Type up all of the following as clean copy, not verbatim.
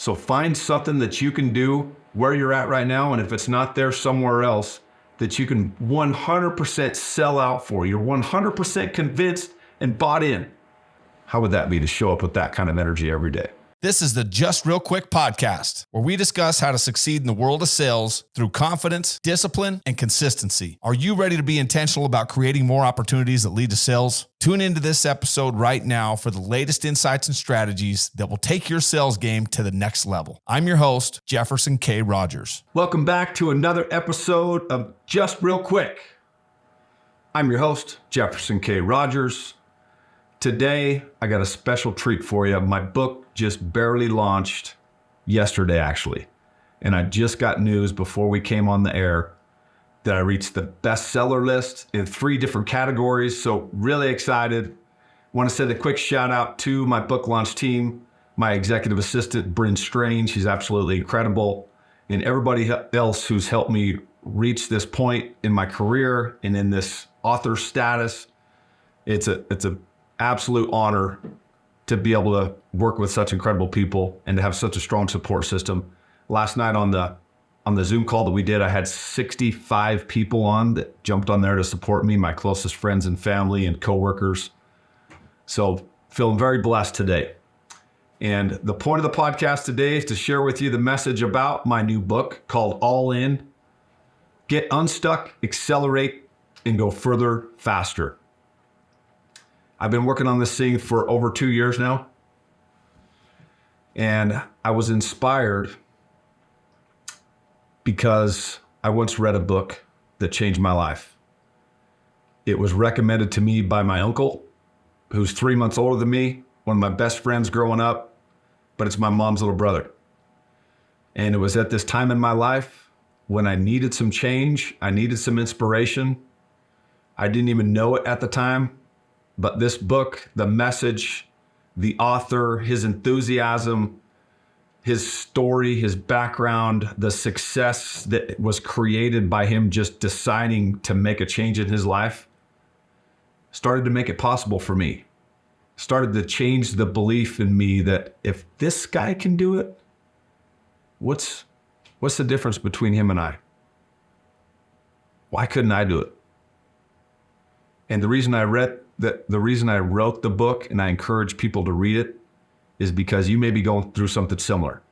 So find something that you can do where you're at right now, and if it's not there, somewhere else that you can 100% sell out for. You're 100% convinced and bought in. How would that be to show up with that kind of energy every day? This is the Just Real Quick podcast, where we discuss how to succeed in the world of sales through confidence, discipline, and consistency. Are you ready to be intentional about creating more opportunities that lead to sales? Tune into this episode right now for the latest insights and strategies that will take your sales game to the next level. I'm your host, Jefferson K. Rogers. Welcome back to another episode of Just Real Quick. I'm your host, Jefferson K. Rogers. Today, I got a special treat for you. My book just barely launched yesterday, actually. And I just got news before we came on the air that I reached the bestseller list in 3 different categories. So really excited. Want to send a quick shout out to my book launch team, my executive assistant, Bryn Strange. She's absolutely incredible. And everybody else who's helped me reach this point in my career and in this author status. It's a absolute honor to be able to work with such incredible people and to have such a strong support system. Last night on the Zoom call that we did, I had 65 people on that jumped on there to support me, my closest friends and family and coworkers. So feeling very blessed today. And the point of the podcast today is to share with you the message about my new book called All In. Get unstuck, accelerate, and go further, faster. I've been working on this thing for over 2 years now. And I was inspired because I once read a book that changed my life. It was recommended to me by my uncle, who's 3 months older than me, one of my best friends growing up, but it's my mom's little brother. And it was at this time in my life when I needed some change, I needed some inspiration. I didn't even know it at the time. But this book, the message, the author, his enthusiasm, his story, his background, the success that was created by him just deciding to make a change in his life, started to make it possible for me. Started to change the belief in me that if this guy can do it, what's the difference between him and I? Why couldn't I do it? And the reason I wrote the book and I encourage people to read it is because you may be going through something similar.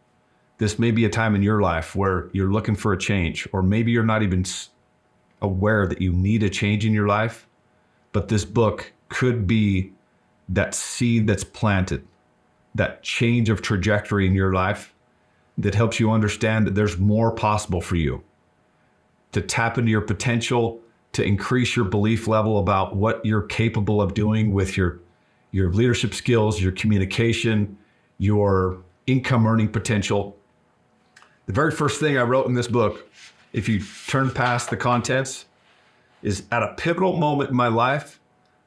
This may be a time in your life where you're looking for a change, or maybe you're not even aware that you need a change in your life, but this book could be that seed that's planted, that change of trajectory in your life that helps you understand that there's more possible for you, to tap into your potential, to increase your belief level about what you're capable of doing with your leadership skills, your communication, your income earning potential. The very first thing I wrote in this book, if you turn past the contents, is at a pivotal moment in my life,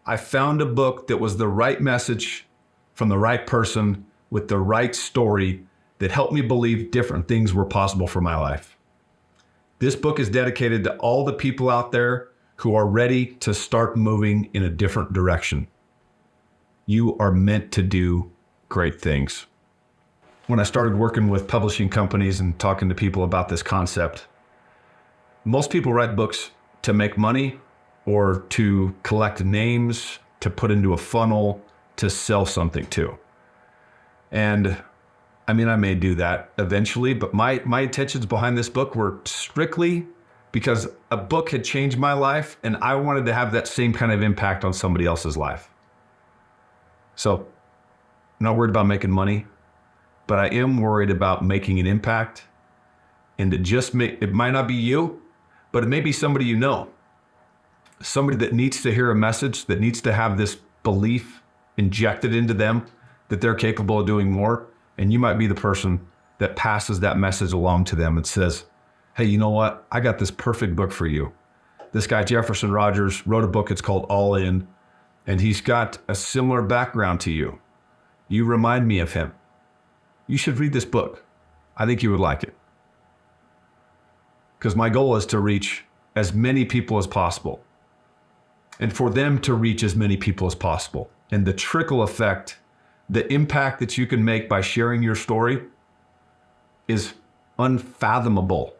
I found a book that was the right message from the right person with the right story that helped me believe different things were possible for my life. This book is dedicated to all the people out there who are ready to start moving in a different direction. You are meant to do great things. When I started working with publishing companies and talking to people about this concept, most people write books to make money or to collect names, to put into a funnel, to sell something to. And I mean, I may do that eventually, but my intentions behind this book were strictly because a book had changed my life and I wanted to have that same kind of impact on somebody else's life. So I'm not worried about making money, but I am worried about making an impact. And it might not be you, but it may be somebody you know. Somebody that needs to hear a message, that needs to have this belief injected into them that they're capable of doing more. And you might be the person that passes that message along to them and says, hey, you know what? I got this perfect book for you. This guy, Jefferson Rogers, wrote a book. It's called All In, and he's got a similar background to you. You remind me of him. You should read this book. I think you would like it. Because my goal is to reach as many people as possible and for them to reach as many people as possible. And the trickle effect, the impact that you can make by sharing your story is unfathomable.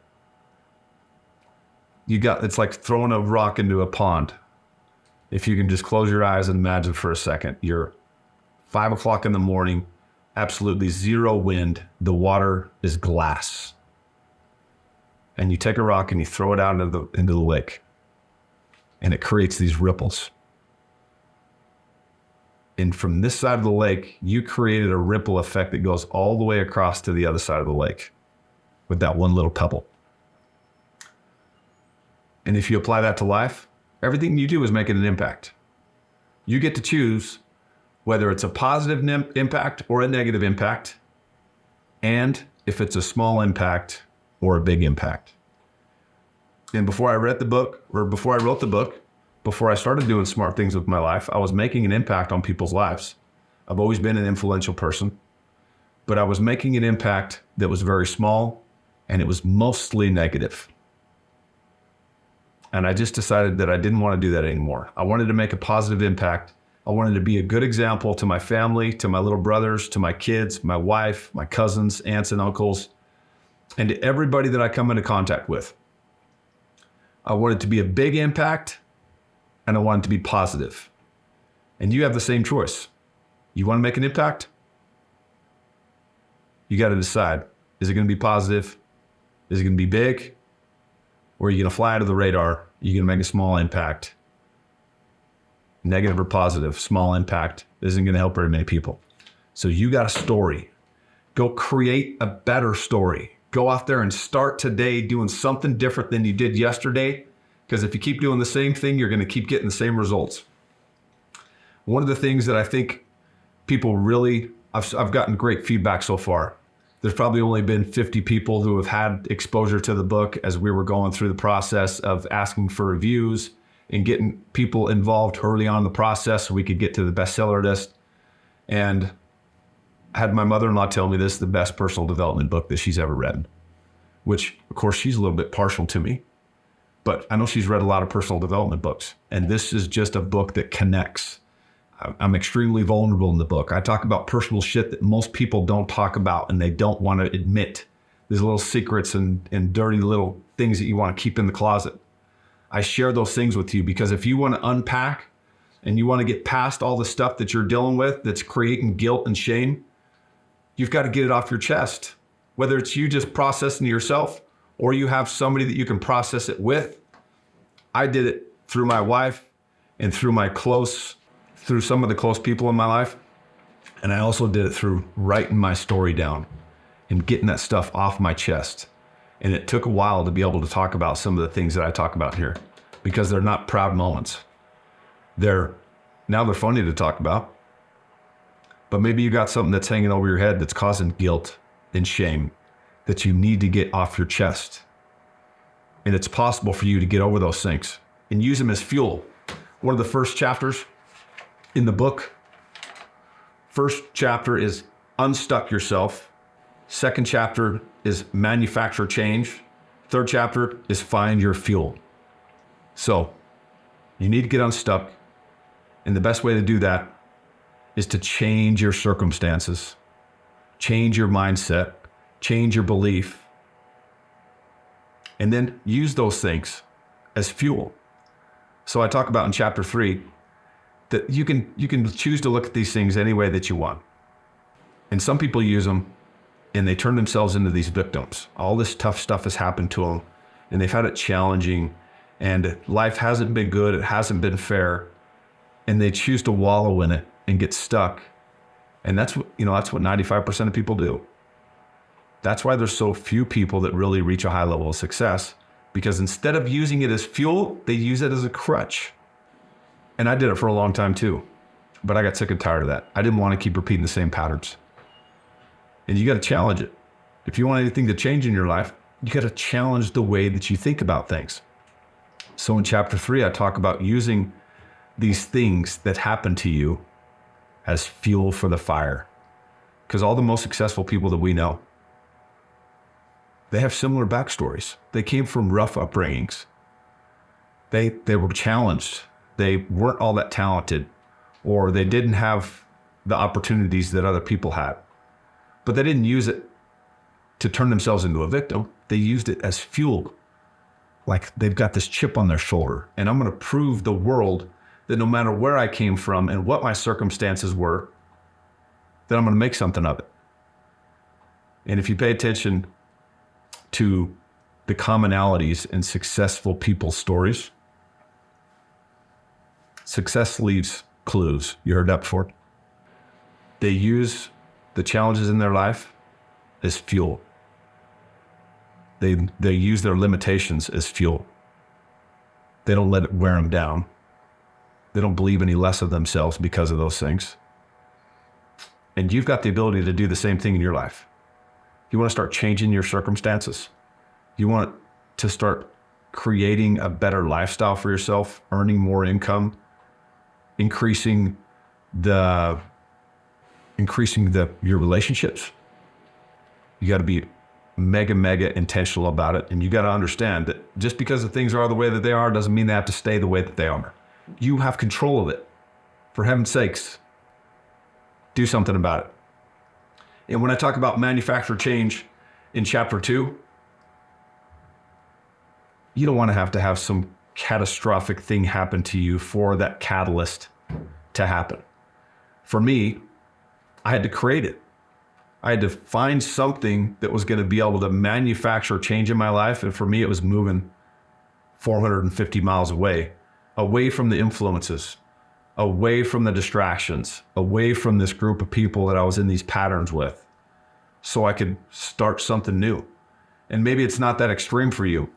It's like throwing a rock into a pond. If you can just close your eyes and imagine for a second, you're 5 o'clock in the morning, absolutely zero wind, the water is glass. And you take a rock and you throw it out into the lake, and it creates these ripples. And from this side of the lake, you created a ripple effect that goes all the way across to the other side of the lake with that one little pebble. And if you apply that to life, everything you do is making an impact. You get to choose whether it's a positive impact or a negative impact, and if it's a small impact or a big impact. And before I wrote the book, before I started doing smart things with my life, I was making an impact on people's lives. I've always been an influential person, but I was making an impact that was very small, and it was mostly negative. And I just decided that I didn't want to do that anymore. I wanted to make a positive impact. I wanted to be a good example to my family, to my little brothers, to my kids, my wife, my cousins, aunts and uncles, and to everybody that I come into contact with. I wanted to be a big impact, and I wanted to be positive. And you have the same choice. You want to make an impact? You got to decide. Is it going to be positive? Is it going to be big? Or are you going to fly under the radar? Are you going to make a small impact? Negative or positive, small impact isn't going to help very many people. So you got a story. Go create a better story. Go out there and start today doing something different than you did yesterday. Because if you keep doing the same thing, you're going to keep getting the same results. One of the things that I think people really, I've gotten great feedback so far. There's probably only been 50 people who have had exposure to the book as we were going through the process of asking for reviews and getting people involved early on in the process so we could get to the bestseller list. And I had my mother-in-law tell me this is the best personal development book that she's ever read, which of course she's a little bit partial to me, but I know she's read a lot of personal development books. And this is just a book that connects. I'm extremely vulnerable in the book. I talk about personal shit that most people don't talk about and they don't want to admit. There's little secrets and dirty little things that you want to keep in the closet. I share those things with you because if you want to unpack and you want to get past all the stuff that you're dealing with that's creating guilt and shame, you've got to get it off your chest. Whether it's you just processing it yourself or you have somebody that you can process it with. I did it through my wife and through some of the close people in my life. And I also did it through writing my story down and getting that stuff off my chest. And it took a while to be able to talk about some of the things that I talk about here because they're not proud moments. They're funny to talk about, but maybe you got something that's hanging over your head that's causing guilt and shame that you need to get off your chest. And it's possible for you to get over those things and use them as fuel. One of the first chapters in the book, first chapter is Unstuck Yourself. Second chapter is Manufacture Change. Third chapter is Find Your Fuel. So you need to get unstuck. And the best way to do that is to change your circumstances, change your mindset, change your belief, and then use those things as fuel. So I talk about in chapter 3 that you can choose to look at these things any way that you want. And some people use them and they turn themselves into these victims. All this tough stuff has happened to them and they've had it challenging and life hasn't been good, it hasn't been fair, and they choose to wallow in it and get stuck. And that's what 95% of people do. That's why there's so few people that really reach a high level of success, because instead of using it as fuel, they use it as a crutch. And I did it for a long time too, but I got sick and tired of that. I didn't want to keep repeating the same patterns. And you got to challenge it. If you want anything to change in your life, you got to challenge the way that you think about things. So in chapter 3, I talk about using these things that happen to you as fuel for the fire. Because all the most successful people that we know, they have similar backstories. They came from rough upbringings. They were challenged. They weren't all that talented, or they didn't have the opportunities that other people had. But they didn't use it to turn themselves into a victim. They used it as fuel. Like they've got this chip on their shoulder, and I'm going to prove the world that no matter where I came from and what my circumstances were, that I'm going to make something of it. And if you pay attention to the commonalities in successful people's stories, success leaves clues. You heard that before? They use the challenges in their life as fuel. They use their limitations as fuel. They don't let it wear them down. They don't believe any less of themselves because of those things. And you've got the ability to do the same thing in your life. You want to start changing your circumstances. You want to start creating a better lifestyle for yourself, earning more income, increasing your relationships. You got to be mega intentional about it. And you got to understand that just because the things are the way that they are doesn't mean they have to stay the way that they are. You have control of it. For heaven's sakes, do something about it. And when I talk about manufacture change in chapter 2, you don't want to have some catastrophic thing happen to you for that catalyst to happen. For me, I had to create it. I had to find something that was going to be able to manufacture change in my life. And for me, it was moving 450 miles away from the influences, away from the distractions, away from this group of people that I was in these patterns with, so I could start something new. And maybe it's not that extreme for you,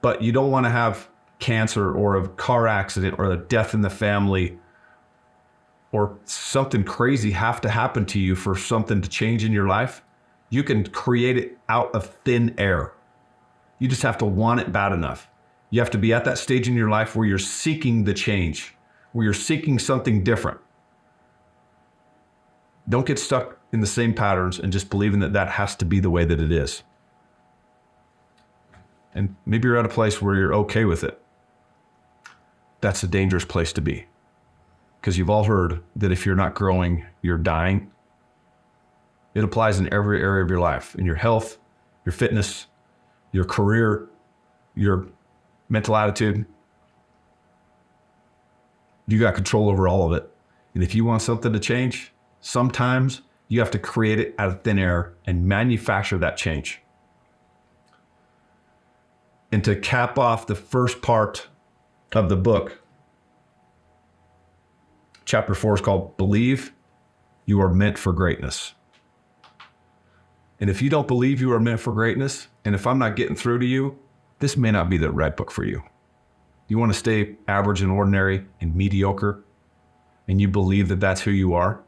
but you don't want to have cancer or a car accident or a death in the family or something crazy have to happen to you for something to change in your life. You can create it out of thin air. You just have to want it bad enough. You have to be at that stage in your life where you're seeking the change, where you're seeking something different. Don't get stuck in the same patterns and just believing that that has to be the way that it is. And maybe you're at a place where you're okay with it. That's a dangerous place to be. Because you've all heard that if you're not growing, you're dying. It applies in every area of your life, in your health, your fitness, your career, your mental attitude. You got control over all of it. And if you want something to change, sometimes you have to create it out of thin air and manufacture that change. And to cap off the first part of the book, chapter 4 is called Believe You Are Meant for Greatness. And if you don't believe you are meant for greatness, and if I'm not getting through to you, this may not be the right book for you. You want to stay average and ordinary and mediocre, and you believe that that's who you are,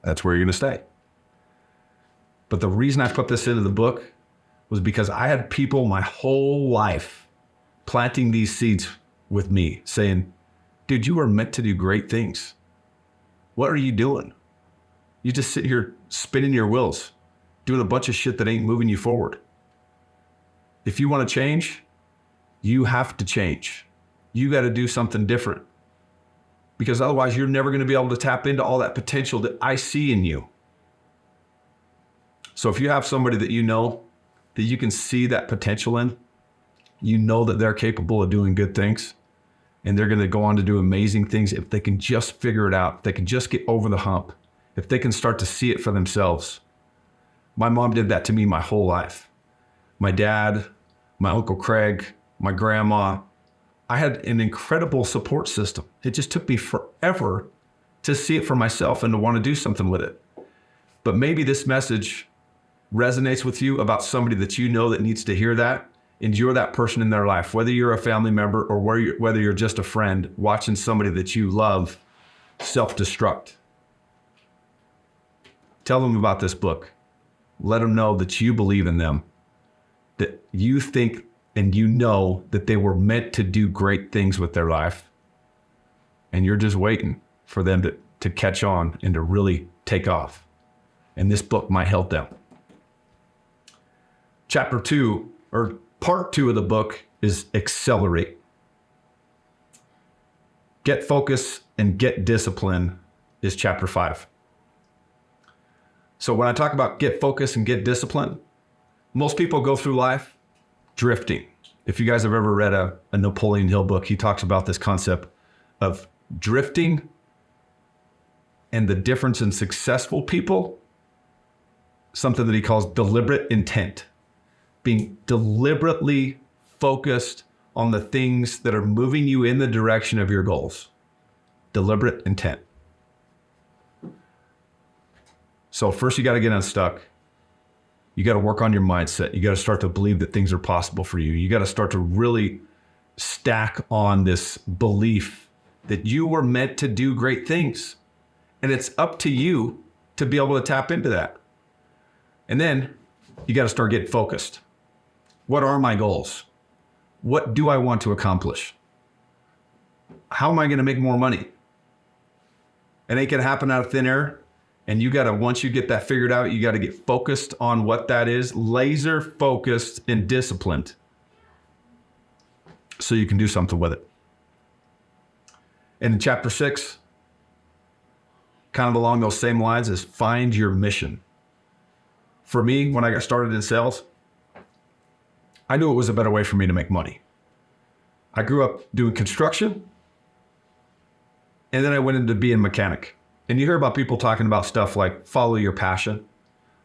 that's where you're going to stay. But the reason I put this into the book was because I had people my whole life planting these seeds with me saying, dude, you are meant to do great things. What are you doing? You just sit here spinning your wheels, doing a bunch of shit that ain't moving you forward. If you want to change, you have to change. You got to do something different, because otherwise you're never going to be able to tap into all that potential that I see in you. So if you have somebody that you know that you can see that potential in, you know that they're capable of doing good things, and they're going to go on to do amazing things if they can just figure it out, if they can just get over the hump, if they can start to see it for themselves. My mom did that to me my whole life. My dad, my Uncle Craig, my grandma. I had an incredible support system. It just took me forever to see it for myself and to want to do something with it. But maybe this message resonates with you about somebody that you know that needs to hear that, and you're that person in their life, whether you're a family member or whether you're just a friend watching somebody that you love self-destruct. Tell them about this book. Let them know that you believe in them, that you think and you know that they were meant to do great things with their life, and you're just waiting for them to catch on and to really take off. And this book might help them. Chapter 2, or part 2 of the book, is Accelerate. Get focus and get discipline is chapter 5. So when I talk about get focused and get disciplined, most people go through life drifting. If you guys have ever read a Napoleon Hill book, he talks about this concept of drifting and the difference in successful people, something that he calls deliberate intent, being deliberately focused on the things that are moving you in the direction of your goals. Deliberate intent. So first you got to get unstuck. You got to work on your mindset. You got to start to believe that things are possible for you. You got to start to really stack on this belief that you were meant to do great things. And it's up to you to be able to tap into that. And then you got to start getting focused. What are my goals? What do I want to accomplish? How am I going to make more money? It ain't going to happen out of thin air. And you got to, once you get that figured out, you got to get focused on what that is, laser focused and disciplined, so you can do something with it. And in chapter 6, kind of along those same lines, is find your mission. For me, when I got started in sales, I knew it was a better way for me to make money. I grew up doing construction, and then I went into being a mechanic. And you hear about people talking about stuff like follow your passion.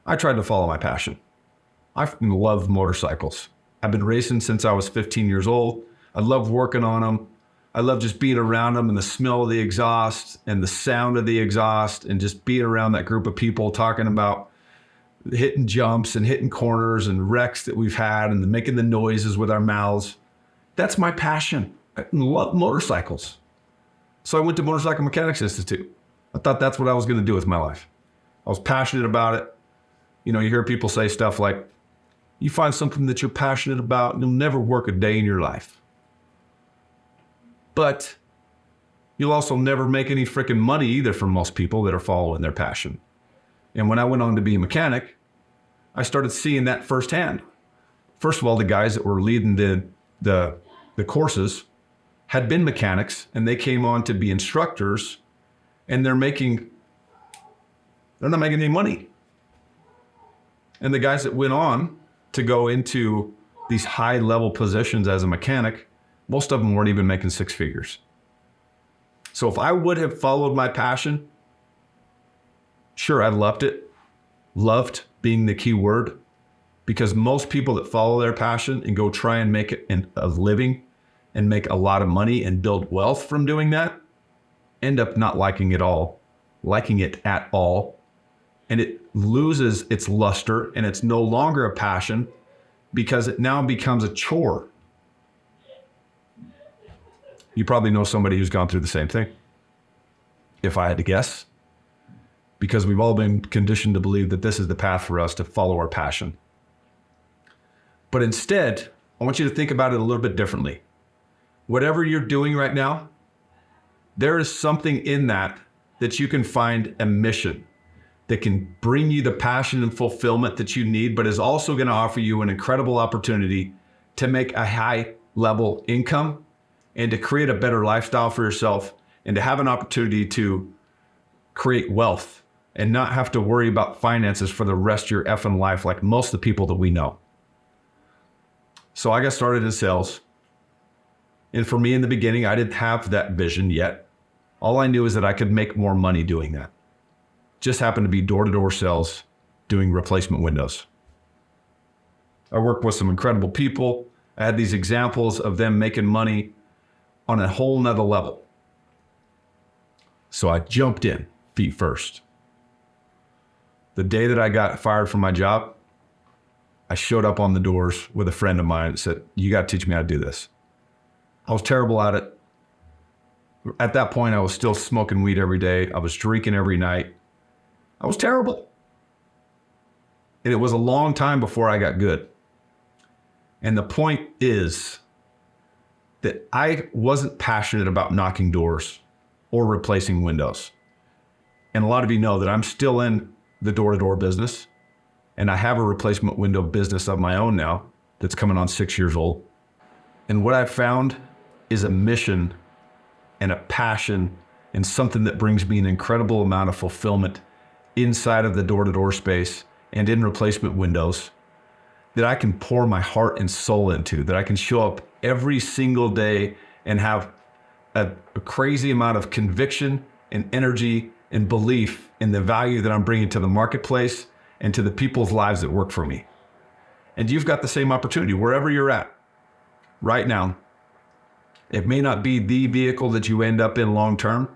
I tried to follow my passion. I love motorcycles. I've been racing since I was 15 years old. I love working on them. I love just being around them and the smell of the exhaust and the sound of the exhaust and just being around that group of people talking about hitting jumps and hitting corners and wrecks that we've had and making the noises with our mouths. That's my passion. I love motorcycles. So I went to Motorcycle Mechanics Institute. I thought that's what I was going to do with my life. I was passionate about it. You know, you hear people say stuff like, you find something that you're passionate about and you'll never work a day in your life. But you'll also never make any freaking money either for most people that are following their passion. And when I went on to be a mechanic, I started seeing that firsthand. First of all, the guys that were leading the courses had been mechanics, and they came on to be instructors, and they're not making any money. And the guys that went on to go into these high level positions as a mechanic, most of them weren't even making six figures. So if I would have followed my passion, sure, I loved it. Loved being the key word, because most people that follow their passion and go try and make it a living and make a lot of money and build wealth from doing that end up not liking it at all. And it loses its luster and it's no longer a passion because it now becomes a chore. You probably know somebody who's gone through the same thing, if I had to guess, because we've all been conditioned to believe that this is the path for us to follow our passion. But instead, I want you to think about it a little bit differently. Whatever you're doing right now, there is something in that you can find a mission that can bring you the passion and fulfillment that you need, but is also going to offer you an incredible opportunity to make a high level income and to create a better lifestyle for yourself and to have an opportunity to create wealth and not have to worry about finances for the rest of your effing life like most of the people that we know. So I got started in sales. And for me in the beginning, I didn't have that vision yet. All I knew is that I could make more money doing that. Just happened to be door-to-door sales, doing replacement windows. I worked with some incredible people. I had these examples of them making money on a whole nother level. So I jumped in feet first. The day that I got fired from my job, I showed up on the doors with a friend of mine that said, you got to teach me how to do this. I was terrible at it. At that point, I was still smoking weed every day. I was drinking every night. I was terrible. And it was a long time before I got good. And the point is that I wasn't passionate about knocking doors or replacing windows. And a lot of you know that I'm still in the door-to-door business. And I have a replacement window business of my own now that's coming on 6 years old. And what I've found is a mission and a passion and something that brings me an incredible amount of fulfillment inside of the door-to-door space and in replacement windows that I can pour my heart and soul into, that I can show up every single day and have a crazy amount of conviction and energy and belief in the value that I'm bringing to the marketplace and to the people's lives that work for me. And you've got the same opportunity wherever you're at right now. It may not be the vehicle that you end up in long term,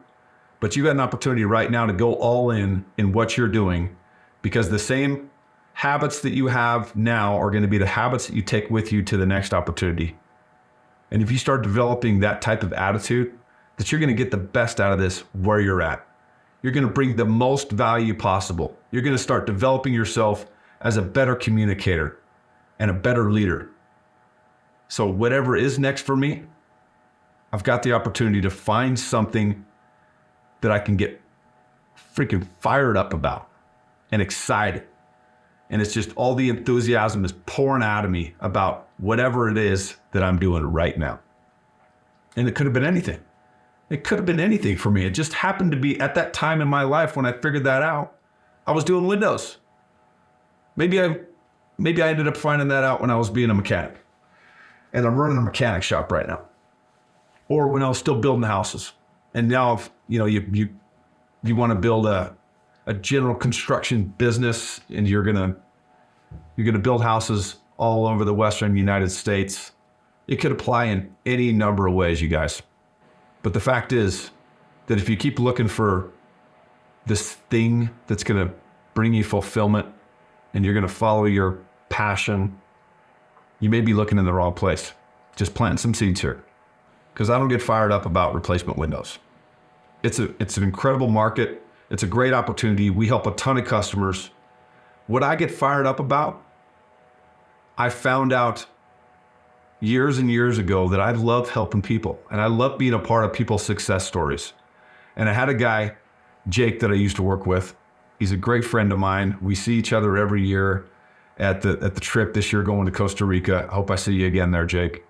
but you got an opportunity right now to go all in what you're doing, because the same habits that you have now are going to be the habits that you take with you to the next opportunity. And if you start developing that type of attitude, that you're going to get the best out of this where you're at. You're going to bring the most value possible. You're going to start developing yourself as a better communicator and a better leader. So whatever is next for me, I've got the opportunity to find something that I can get freaking fired up about and excited. And it's just all the enthusiasm is pouring out of me about whatever it is that I'm doing right now. And it could have been anything. It could have been anything for me. It just happened to be at that time in my life when I figured that out, I was doing windows. Maybe I ended up finding that out when I was being a mechanic. And I'm running a mechanic shop right now. Or when I was still building houses. And now, you want to build a general construction business, and you're gonna build houses all over the Western United States. It could apply in any number of ways, you guys. But the fact is that if you keep looking for this thing that's going to bring you fulfillment and you're going to follow your passion, you may be looking in the wrong place. Just planting some seeds here, because I don't get fired up about replacement windows. It's an incredible market. It's a great opportunity. We help a ton of customers. What I get fired up about, I found out years and years ago that I love helping people and I love being a part of people's success stories. And I had a guy, Jake, that I used to work with. He's a great friend of mine. We see each other every year at the trip this year going to Costa Rica. I hope I see you again there, Jake.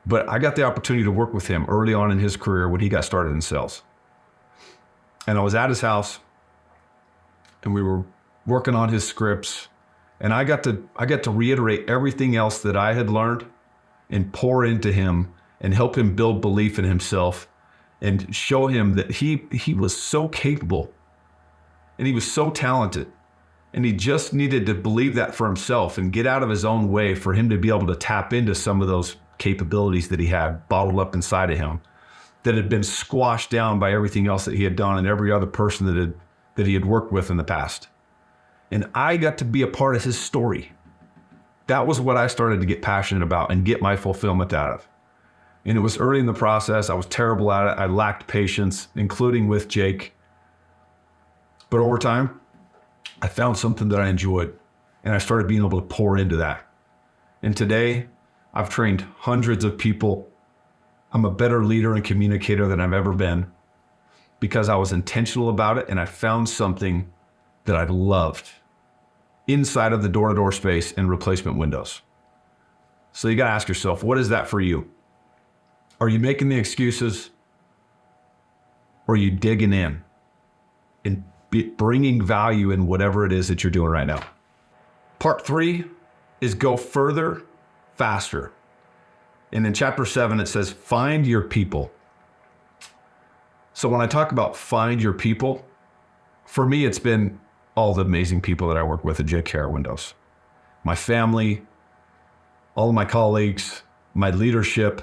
But I got the opportunity to work with him early on in his career when he got started in sales. And I was at his house and we were working on his scripts. And I got to reiterate everything else that I had learned and pour into him and help him build belief in himself and show him that he was so capable and he was so talented. And he just needed to believe that for himself and get out of his own way for him to be able to tap into some of those capabilities that he had bottled up inside of him that had been squashed down by everything else that he had done and every other person that he had worked with in the past. And I got to be a part of his story. That was what I started to get passionate about and get my fulfillment out of. And it was early in the process. I was terrible at it. I lacked patience, including with Jake. But over time, I found something that I enjoyed, and I started being able to pour into that. And today, I've trained hundreds of people. I'm a better leader and communicator than I've ever been because I was intentional about it and I found something that I loved inside of the door-to-door space and replacement windows. So you got to ask yourself, what is that for you? Are you making the excuses, or are you digging in and bringing value in whatever it is that you're doing right now? Part 3 is go further, faster. And in chapter 7, it says, find your people. So when I talk about find your people, for me, it's been all the amazing people that I work with at JK Windows. My family, all of my colleagues, my leadership.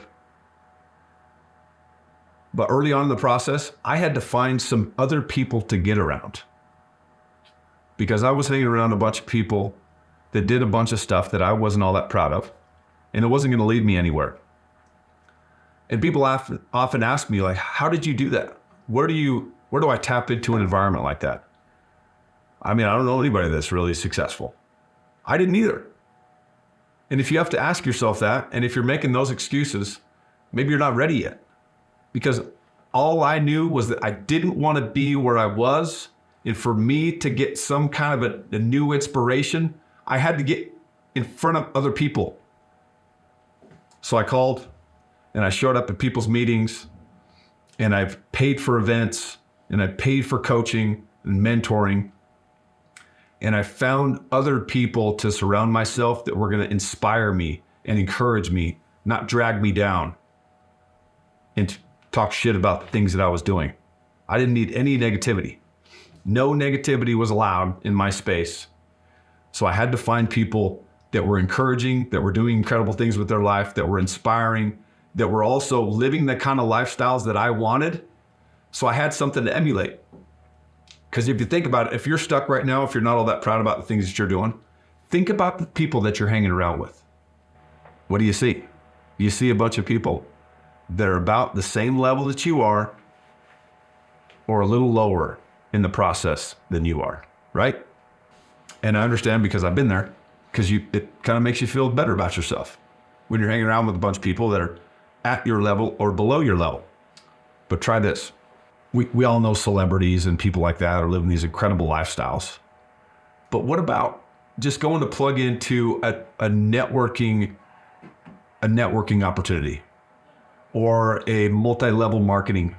But early on in the process, I had to find some other people to get around because I was hanging around a bunch of people that did a bunch of stuff that I wasn't all that proud of, and it wasn't going to lead me anywhere. And people often ask me, like, how did you do that? Where do I tap into an environment like that? I mean, I don't know anybody that's really successful. I didn't either. And if you have to ask yourself that, and if you're making those excuses, maybe you're not ready yet. Because all I knew was that I didn't want to be where I was. And for me to get some kind of a new inspiration, I had to get in front of other people. So I called and I showed up at people's meetings and I've paid for events and I paid for coaching and mentoring. And I found other people to surround myself that were going to inspire me and encourage me, not drag me down and talk shit about the things that I was doing. I didn't need any negativity. No negativity was allowed in my space. So I had to find people that were encouraging, that were doing incredible things with their life, that were inspiring, that were also living the kind of lifestyles that I wanted. So I had something to emulate. Because if you think about it, if you're stuck right now, if you're not all that proud about the things that you're doing, think about the people that you're hanging around with. What do you see? You see a bunch of people that are about the same level that you are, or a little lower in the process than you are, right? And I understand because I've been there, because it kind of makes you feel better about yourself when you're hanging around with a bunch of people that are at your level or below your level. But try this. We all know celebrities and people like that are living these incredible lifestyles. But what about just going to plug into a networking opportunity or a multi-level marketing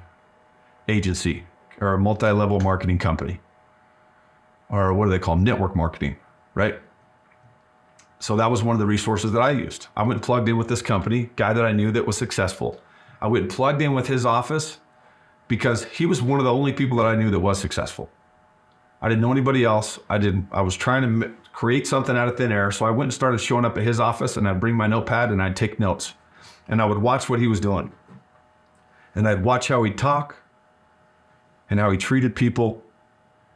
agency or a multi-level marketing company, or what do they call network marketing, right? So that was one of the resources that I used. I went and plugged in with this company, guy that I knew that was successful. I went and plugged in with his office because he was one of the only people that I knew that was successful. I didn't know anybody else. I was trying to create something out of thin air. So I went and started showing up at his office, and I'd bring my notepad and I'd take notes, and I would watch what he was doing. And I'd watch how he'd talk and how he treated people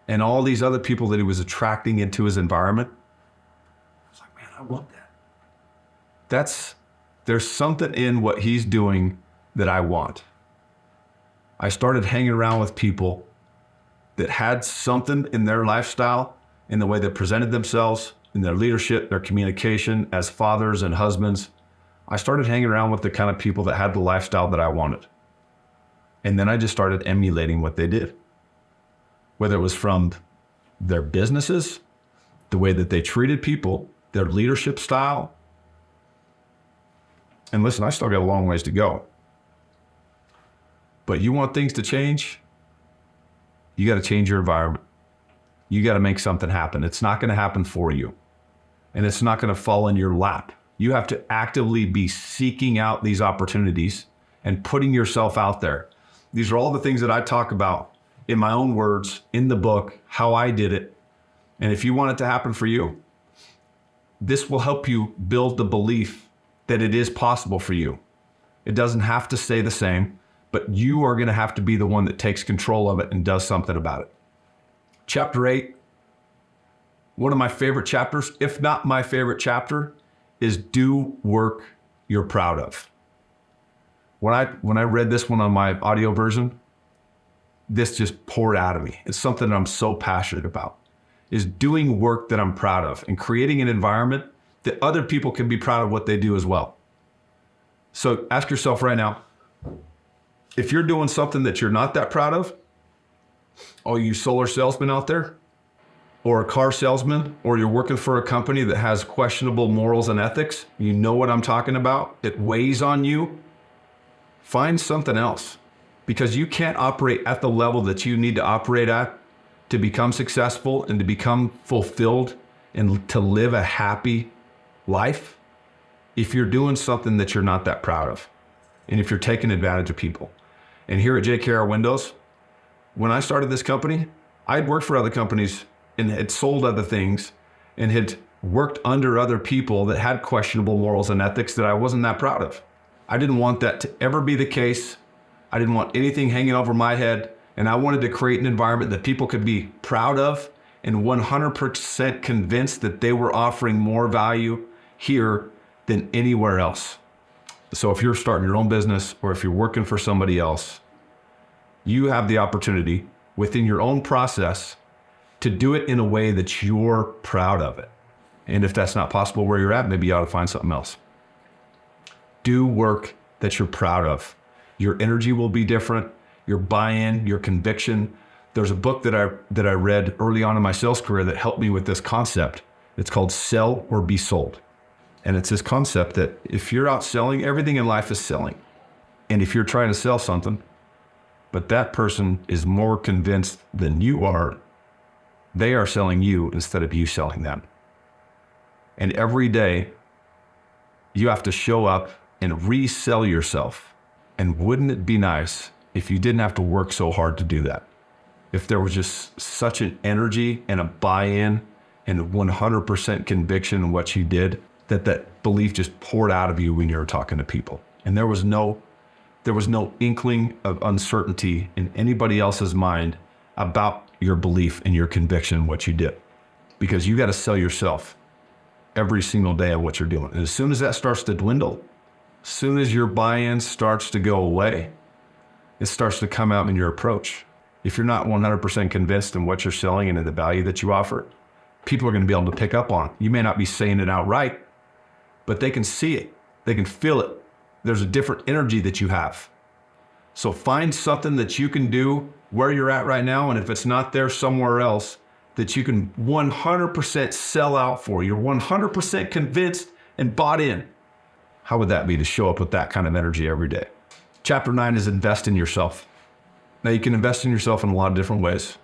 and all these other people that he was attracting into his environment. I was like, man, I want that. There's something in what he's doing that I want. I started hanging around with people that had something in their lifestyle, in the way they presented themselves, in their leadership, their communication as fathers and husbands. I started hanging around with the kind of people that had the lifestyle that I wanted. And then I just started emulating what they did. Whether it was from their businesses, the way that they treated people, their leadership style. And listen, I still got a long ways to go. But you want things to change, you got to change your environment. You got to make something happen. It's not going to happen for you. And it's not going to fall in your lap. You have to actively be seeking out these opportunities and putting yourself out there. These are all the things that I talk about in my own words, in the book, how I did it. And if you want it to happen for you, this will help you build the belief that it is possible for you. It doesn't have to stay the same, but you are going to have to be the one that takes control of it and does something about it. Chapter 8, one of my favorite chapters, if not my favorite chapter, is do work you're proud of. When I read this one on my audio version, this just poured out of me. It's something that I'm so passionate about, is doing work that I'm proud of and creating an environment that other people can be proud of what they do as well. So ask yourself right now, if you're doing something that you're not that proud of, all you solar salesmen out there, or a car salesman, or you're working for a company that has questionable morals and ethics, you know what I'm talking about, it weighs on you, find something else. Because you can't operate at the level that you need to operate at to become successful and to become fulfilled and to live a happy life if you're doing something that you're not that proud of and if you're taking advantage of people. And here at JKR Windows, when I started this company, I'd worked for other companies and had sold other things and had worked under other people that had questionable morals and ethics that I wasn't that proud of. I didn't want that to ever be the case. I didn't want anything hanging over my head, and I wanted to create an environment that people could be proud of and 100% convinced that they were offering more value here than anywhere else. So if you're starting your own business or if you're working for somebody else, you have the opportunity within your own process to do it in a way that you're proud of it. And if that's not possible where you're at, maybe you ought to find something else. Do work that you're proud of. Your energy will be different, your buy-in, your conviction. There's a book that I read early on in my sales career that helped me with this concept. It's called Sell or Be Sold. And it's this concept that if you're out selling, everything in life is selling. And if you're trying to sell something, but that person is more convinced than you are They are selling you instead of you selling them. And every day you have to show up and resell yourself. And wouldn't it be nice if you didn't have to work so hard to do that? If there was just such an energy and a buy-in and 100% conviction in what you did, that belief just poured out of you when you were talking to people. And there was no inkling of uncertainty in anybody else's mind about your belief and your conviction in what you did. Because you got to sell yourself every single day of what you're doing. And as soon as that starts to dwindle, as soon as your buy-in starts to go away, it starts to come out in your approach. If you're not 100% convinced in what you're selling and in the value that you offer, people are going to be able to pick up on it. You may not be saying it outright, but they can see it. They can feel it. There's a different energy that you have. So find something that you can do where you're at right now, and if it's not there, somewhere else, that you can 100% sell out for. You're 100% convinced and bought in. How would that be to show up with that kind of energy every day? Chapter 9 is invest in yourself. Now you can invest in yourself in a lot of different ways.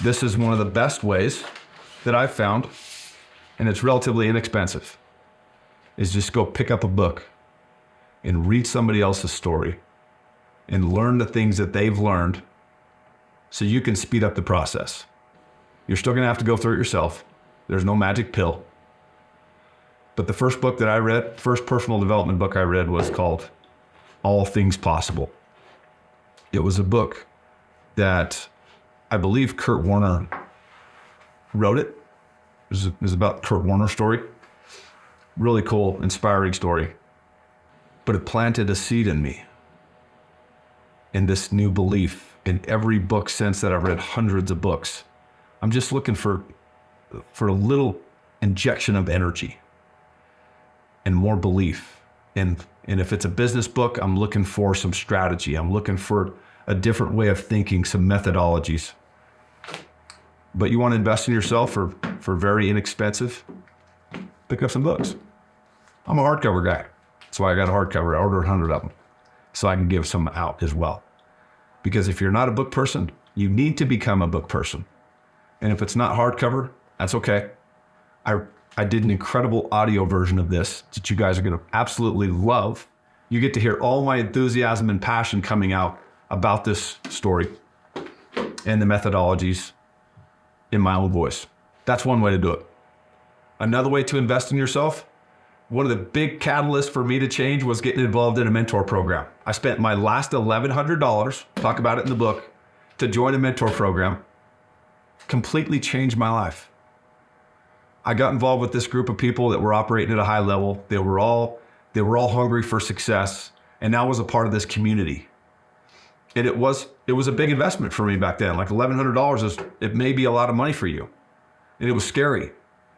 This is one of the best ways that I've found, and it's relatively inexpensive, is just go pick up a book and read somebody else's story and learn the things that they've learned so you can speed up the process. You're still gonna have to go through it yourself. There's no magic pill. But the first book that I read, first personal development book I read was called All Things Possible. It was a book that I believe Kurt Warner wrote it. It was about Kurt Warner's story. Really cool, inspiring story. But it planted a seed in me in this new belief. In every book since that, I've read hundreds of books. I'm just looking for a little injection of energy and more belief. And if it's a business book, I'm looking for some strategy. I'm looking for a different way of thinking, some methodologies. But you want to invest in yourself for very inexpensive? Pick up some books. I'm a hardcover guy. That's why I got a hardcover. I ordered 100 of them so I can give some out as well. Because if you're not a book person, you need to become a book person. And if it's not hardcover, that's okay. I did an incredible audio version of this that you guys are going to absolutely love. You get to hear all my enthusiasm and passion coming out about this story and the methodologies in my own voice. That's one way to do it. Another way to invest in yourself, one of the big catalysts for me to change was getting involved in a mentor program. I spent my last $1,100, talk about it in the book, to join a mentor program. Completely changed my life. I got involved with this group of people that were operating at a high level. They were all hungry for success, and I was a part of this community. And it was a big investment for me back then. Like $1,100 it may be a lot of money for you. And it was scary.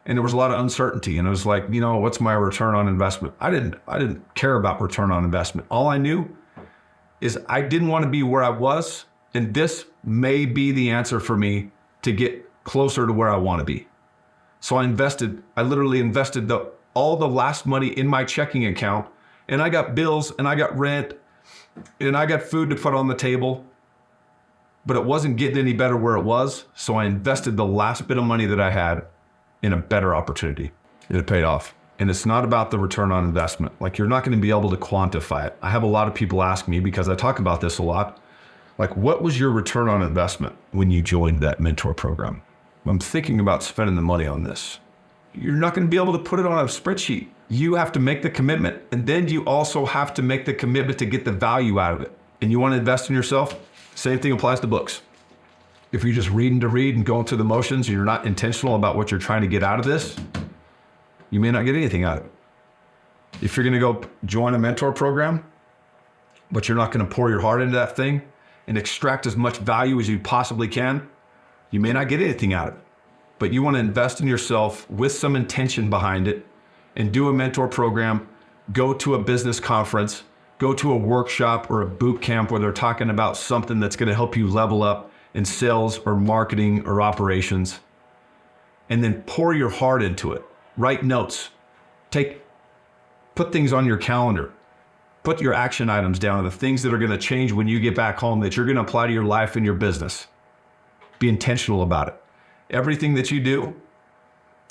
And there was a lot of uncertainty. And it was like, what's my return on investment? I didn't care about return on investment. All I knew is I didn't want to be where I was. And this may be the answer for me to get closer to where I want to be. So I literally invested all the last money in my checking account, and I got bills and I got rent and I got food to put on the table, but it wasn't getting any better where it was. So I invested the last bit of money that I had in a better opportunity. And it paid off. And it's not about the return on investment. Like, you're not going to be able to quantify it. I have a lot of people ask me, because I talk about this a lot, like, what was your return on investment when you joined that mentor program? I'm thinking about spending the money on this. You're not going to be able to put it on a spreadsheet. You have to make the commitment, and then you also have to make the commitment to get the value out of it. And you want to invest in yourself? Same thing applies to books. If you're just reading to read and going through the motions, and you're not intentional about what you're trying to get out of this, you may not get anything out of it. If you're going to go join a mentor program, but you're not going to pour your heart into that thing and extract as much value as you possibly can, you may not get anything out of it. But you want to invest in yourself with some intention behind it and do a mentor program, go to a business conference, go to a workshop or a boot camp where they're talking about something that's going to help you level up in sales or marketing or operations, and then pour your heart into it. Write notes. Put things on your calendar. Put your action items down, the things that are going to change when you get back home that you're going to apply to your life and your business. Be intentional about it. Everything that you do,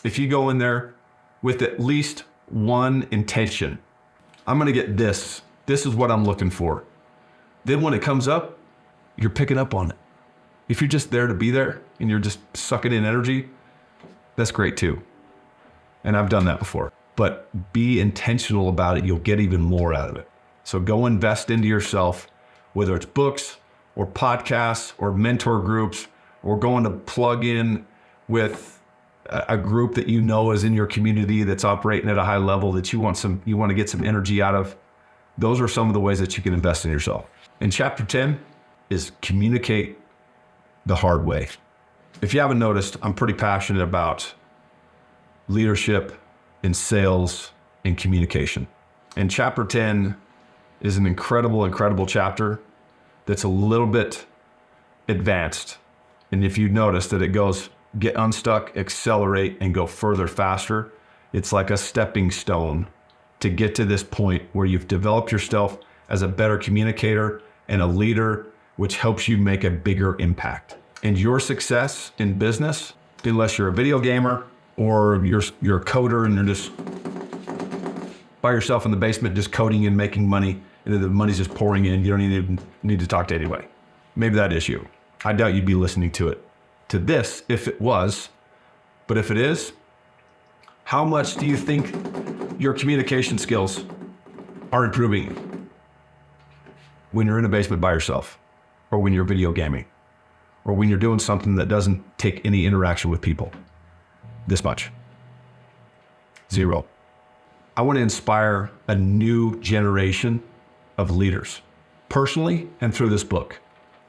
if you go in there with at least one intention, I'm going to get this. This is what I'm looking for. Then when it comes up, you're picking up on it. If you're just there to be there and you're just sucking in energy, that's great too. And I've done that before. But be intentional about it. You'll get even more out of it. So go invest into yourself, whether it's books or podcasts or mentor groups, or going to plug in with a group that you know is in your community that's operating at a high level that you want to get some energy out of. Those are some of the ways that you can invest in yourself. And chapter 10 is communicate the hard way. If you haven't noticed, I'm pretty passionate about leadership and sales and communication. And chapter 10 is an incredible chapter that's a little bit advanced. And if you notice that it goes, get unstuck, accelerate, and go further, faster, it's like a stepping stone to get to this point where you've developed yourself as a better communicator and a leader, which helps you make a bigger impact. And your success in business, unless you're a video gamer or you're a coder and you're just by yourself in the basement just coding and making money, and then the money's just pouring in, you don't even need to talk to anybody. Maybe that is you. I doubt you'd be listening to this if it was. But if it is, how much do you think your communication skills are improving when you're in a basement by yourself, or when you're video gaming, or when you're doing something that doesn't take any interaction with people? This much. Zero. I want to inspire a new generation of leaders, personally and through this book.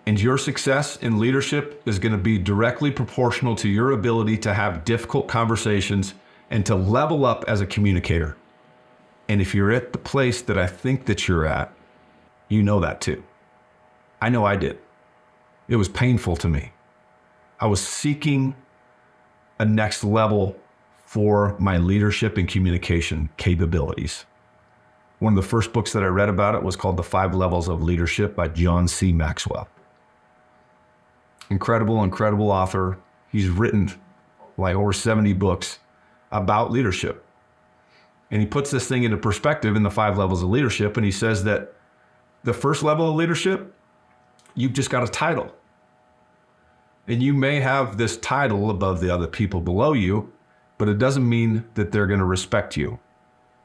And your success in leadership is going to be directly proportional to your ability to have difficult conversations and to level up as a communicator. And if you're at the place that I think that you're at, you know that too. I know I did. It was painful to me. I was seeking a next level for my leadership and communication capabilities. One of the first books that I read about it was called The 5 Levels of Leadership by John C. Maxwell. Incredible author. He's written like over 70 books about leadership. And he puts this thing into perspective in the 5 levels of leadership. And he says that the first level of leadership, you've just got a title. And you may have this title above the other people below you, but it doesn't mean that they're going to respect you.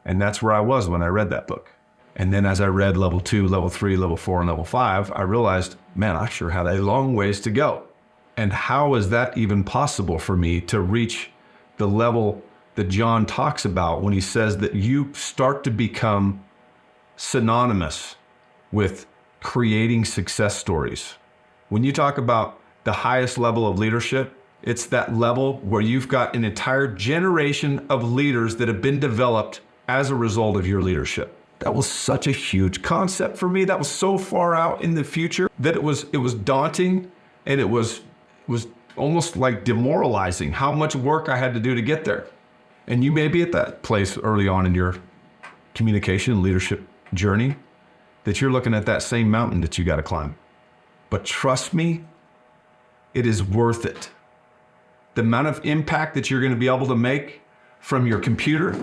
And that's where I was when I read that book. And then as I read level 2, level 3, level 4, and level 5, I realized, man, I sure had a long ways to go. And how is that even possible for me to reach the level that John talks about when he says that you start to become synonymous with creating success stories? When you talk about the highest level of leadership, it's that level where you've got an entire generation of leaders that have been developed as a result of your leadership. That was such a huge concept for me. That was so far out in the future that it was daunting, and it was almost like demoralizing how much work I had to do to get there. And you may be at that place early on in your communication and leadership journey that you're looking at that same mountain that you got to climb. But trust me, it is worth it. The amount of impact that you're going to be able to make from your computer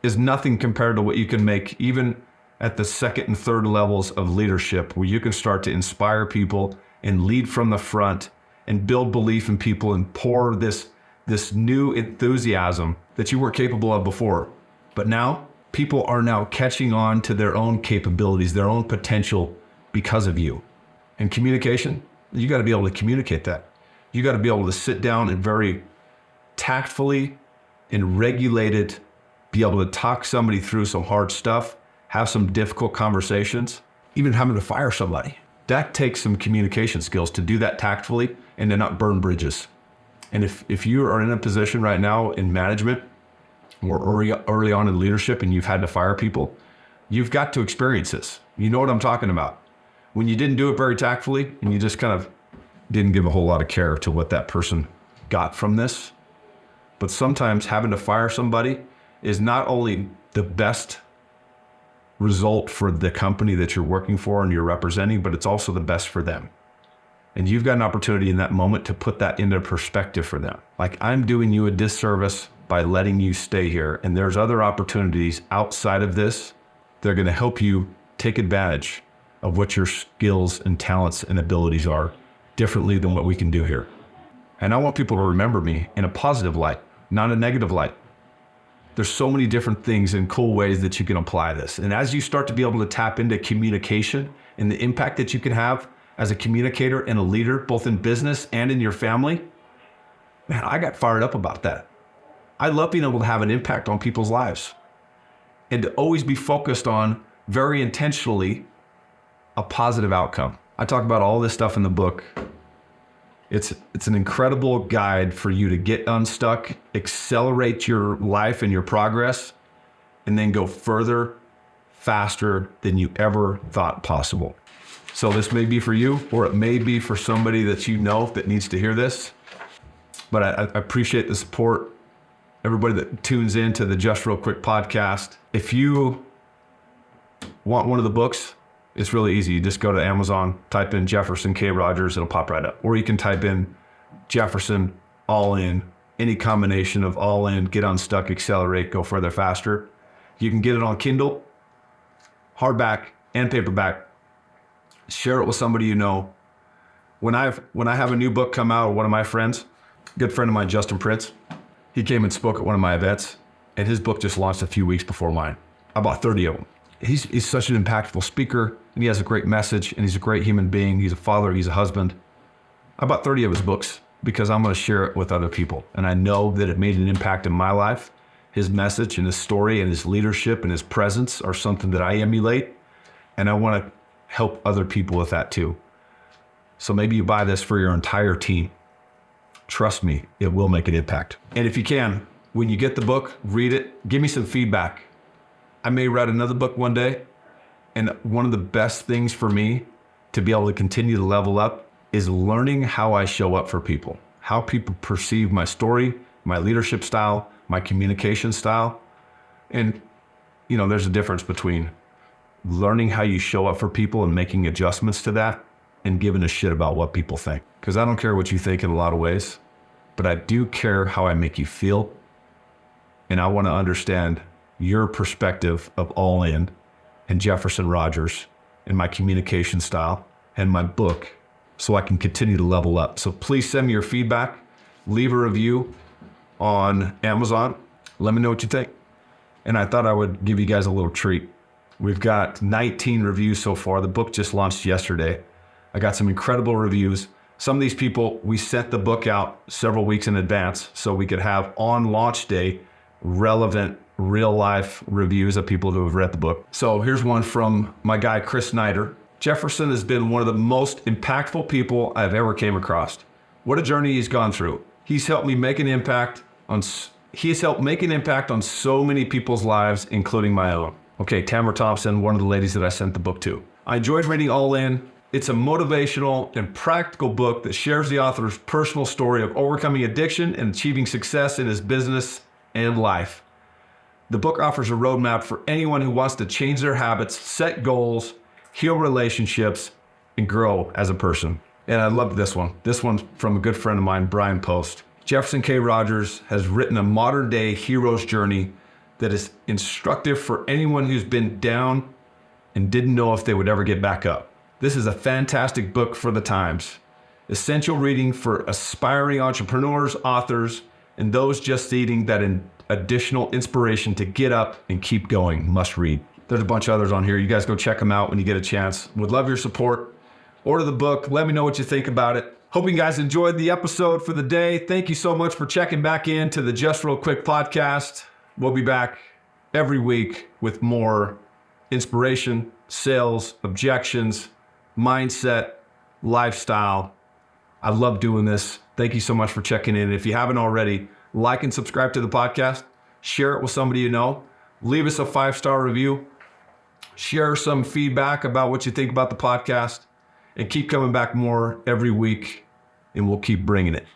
is nothing compared to what you can make even at the second and third levels of leadership, where you can start to inspire people and lead from the front and build belief in people and pour this new enthusiasm that you weren't capable of before. But now people are now catching on to their own capabilities, their own potential because of you. And communication, you got to be able to communicate that. You got to be able to sit down and very tactfully and regulated be able to talk somebody through some hard stuff, have some difficult conversations, even having to fire somebody. That takes some communication skills to do that tactfully and to not burn bridges. And if you are in a position right now in management or early on in leadership and you've had to fire people, you've got to experience this. You know what I'm talking about. When you didn't do it very tactfully and you just kind of didn't give a whole lot of care to what that person got from this. But sometimes having to fire somebody is not only the best result for the company that you're working for and you're representing, but it's also the best for them. And you've got an opportunity in that moment to put that into perspective for them. Like, I'm doing you a disservice by letting you stay here. And there's other opportunities outside of this. They're going to help you take advantage of what your skills and talents and abilities are differently than what we can do here. And I want people to remember me in a positive light, not a negative light. There's so many different things and cool ways that you can apply this. And as you start to be able to tap into communication and the impact that you can have as a communicator and a leader, both in business and in your family, man, I got fired up about that. I love being able to have an impact on people's lives and to always be focused on, very intentionally, a positive outcome. I talk about all this stuff in the book. It's an incredible guide for you to get unstuck, accelerate your life and your progress, and then go further, faster than you ever thought possible. So this may be for you, or it may be for somebody that you know that needs to hear this. But I appreciate the support, everybody that tunes in to the Just Real Quick podcast. If you want one of the books, it's really easy. You just go to Amazon, type in Jefferson K. Rogers, it'll pop right up. Or you can type in Jefferson, all in, any combination of all in, get unstuck, accelerate, go further, faster. You can get it on Kindle, hardback, and paperback. Share it with somebody you know. When I have a new book come out, one of my friends, a good friend of mine, Justin Prince, he came and spoke at one of my events, and his book just launched a few weeks before mine. I bought 30 of them. He's such an impactful speaker, and he has a great message, and he's a great human being. He's a father, he's a husband. I bought 30 of his books because I'm going to share it with other people. And I know that it made an impact in my life. His message and his story and his leadership and his presence are something that I emulate, and I want to help other people with that too. So maybe you buy this for your entire team. Trust me, it will make an impact. And if you can, when you get the book, read it, give me some feedback. I may write another book one day, and one of the best things for me to be able to continue to level up is learning how I show up for people, how people perceive my story, my leadership style, my communication style. And, you know, there's a difference between learning how you show up for people and making adjustments to that and giving a shit about what people think. Because I don't care what you think in a lot of ways, but I do care how I make you feel. And I want to understand your perspective of all in and Jefferson Rogers and my communication style and my book so I can continue to level up. So please send me your feedback, leave a review on Amazon. Let me know what you think. And I thought I would give you guys a little treat. We've got 19 reviews so far. The book just launched yesterday. I got some incredible reviews. Some of these people, we sent the book out several weeks in advance so we could have on launch day relevant real life reviews of people who have read the book. So here's one from my guy, Chris Snyder. Jefferson has been one of the most impactful people I've ever came across. What a journey he's gone through. He's helped make an impact on so many people's lives, including my own. Okay, Tamara Thompson, one of the ladies that I sent the book to. I enjoyed reading All In. It's a motivational and practical book that shares the author's personal story of overcoming addiction and achieving success in his business and life. The book offers a roadmap for anyone who wants to change their habits, set goals, heal relationships, and grow as a person. And I love this one. This one's from a good friend of mine, Brian Post. Jefferson K. Rogers has written a modern day hero's journey that is instructive for anyone who's been down and didn't know if they would ever get back up. This is a fantastic book for the times. Essential reading for aspiring entrepreneurs, authors, and those just needing that additional inspiration to get up and keep going. Must read. There's a bunch of others on here. You guys go check them out when you get a chance. Would love your support. Order the book. Let me know what you think about it. Hope you guys enjoyed the episode for the day. Thank you so much for checking back in to the Just Real Quick podcast. We'll be back every week with more inspiration, sales, objections, mindset, lifestyle. I love doing this. Thank you so much for checking in. If you haven't already, like and subscribe to the podcast. Share it with somebody you know. Leave us a 5-star review. Share some feedback about what you think about the podcast. And keep coming back more every week, and we'll keep bringing it.